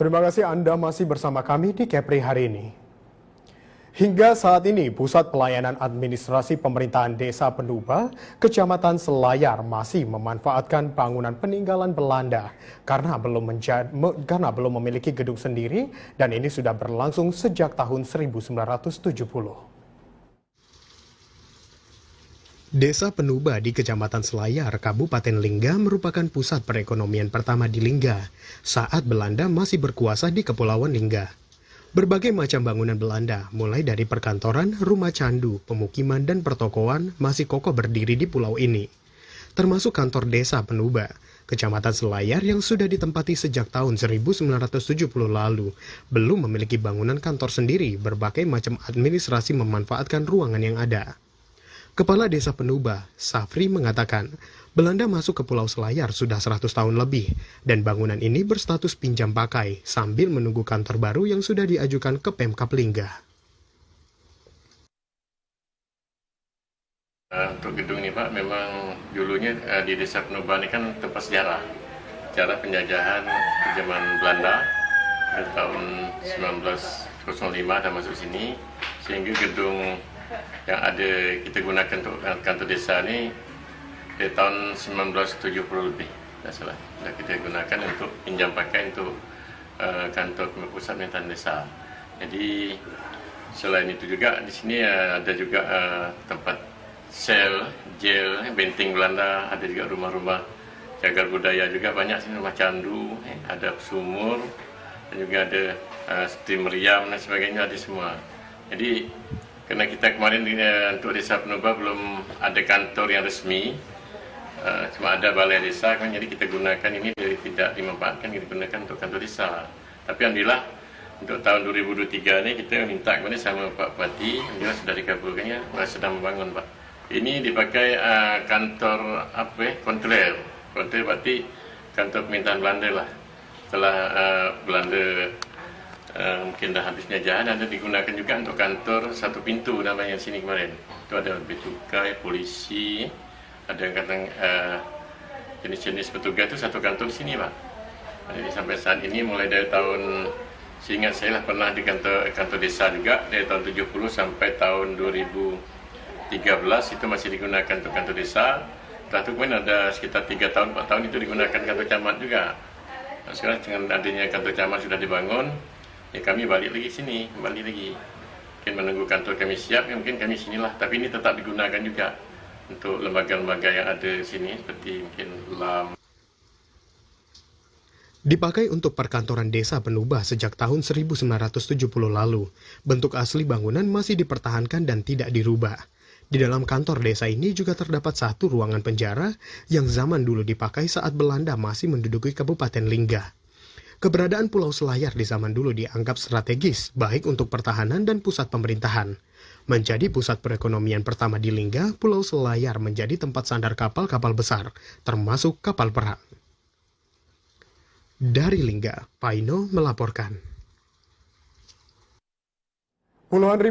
Terima kasih Anda masih bersama kami di Kepri hari ini. Hingga saat ini, Pusat Pelayanan Administrasi Pemerintahan Desa Penuba, Kecamatan Selayar masih memanfaatkan bangunan peninggalan Belanda karena belum memiliki gedung sendiri dan ini sudah berlangsung sejak tahun 1970. Desa Penuba di Kecamatan Selayar, Kabupaten Lingga merupakan pusat perekonomian pertama di Lingga saat Belanda masih berkuasa di Kepulauan Lingga. Berbagai macam bangunan Belanda, mulai dari perkantoran, rumah candu, pemukiman, dan pertokoan masih kokoh berdiri di pulau ini. Termasuk kantor Desa Penuba, Kecamatan Selayar yang sudah ditempati sejak tahun 1970 lalu, belum memiliki bangunan kantor sendiri, berbagai macam administrasi memanfaatkan ruangan yang ada. Kepala Desa Penuba, Safri mengatakan, Belanda masuk ke Pulau Selayar sudah 100 tahun lebih, dan bangunan ini berstatus pinjam pakai sambil menunggu kantor baru yang sudah diajukan ke Pemkab Lingga. Untuk gedung ini Pak, memang dulunya di Desa Penuba ini kan tempat sejarah penjajahan zaman Belanda pada tahun 1905 dan masuk sini, sehingga gedung yang ada kita gunakan untuk kantor desa ini dari tahun 1970 lebih, tidak salah. Sudah kita gunakan untuk pinjam pakai untuk kantor pusat pemerintahan desa. Jadi selain itu juga di sini ada juga tempat sel, jail, benteng Belanda, ada juga rumah-rumah cagar budaya juga banyak sini, rumah candu, ada sumur, dan juga ada seperti meriam dan sebagainya, ada semua. Jadi karena kita kemarin untuk Desa Penuba belum ada kantor yang resmi, cuma ada balai desa, kan, jadi kita gunakan ini dari tidak dimanfaatkan, kita gunakan untuk kantor desa. Tapi alhamdulillah untuk tahun 2023 ini kita minta kepada sama Pak Bupati, alhamdulillah sudah dikabulkannya, sedang membangun Pak. Ini dipakai kantor kontrol berarti kantor pemerintahan Belanda lah. Setelah Belanda mungkin dah habisnya jalan, ada digunakan juga untuk kantor satu pintu namanya sini kemarin. Itu ada becukai, polisi, ada kadang jenis-jenis petugas itu satu kantor di sini Pak. Jadi sampai saat ini mulai dari tahun, seingat saya lah pernah di kantor desa juga dari tahun 70 sampai tahun 2013 itu masih digunakan untuk kantor desa. Setelah itu kemudian ada sekitar 3 tahun 4 tahun itu digunakan kantor camat juga. Nah, sekarang dengan adanya kantor camat sudah dibangun, ya kami balik lagi sini, kembali lagi. Mungkin menunggu kantor kami siap, ya mungkin kami sinilah. Tapi ini tetap digunakan juga untuk lembaga-lembaga yang ada di sini, seperti mungkin LAM. Dipakai untuk perkantoran Desa Penuba sejak tahun 1970 lalu. Bentuk asli bangunan masih dipertahankan dan tidak dirubah. Di dalam kantor desa ini juga terdapat satu ruangan penjara yang zaman dulu dipakai saat Belanda masih menduduki Kabupaten Lingga. Keberadaan Pulau Selayar di zaman dulu dianggap strategis, baik untuk pertahanan dan pusat pemerintahan. Menjadi pusat perekonomian pertama di Lingga, Pulau Selayar menjadi tempat sandar kapal-kapal besar, termasuk kapal perang. Dari Lingga, Paino melaporkan. Puluhan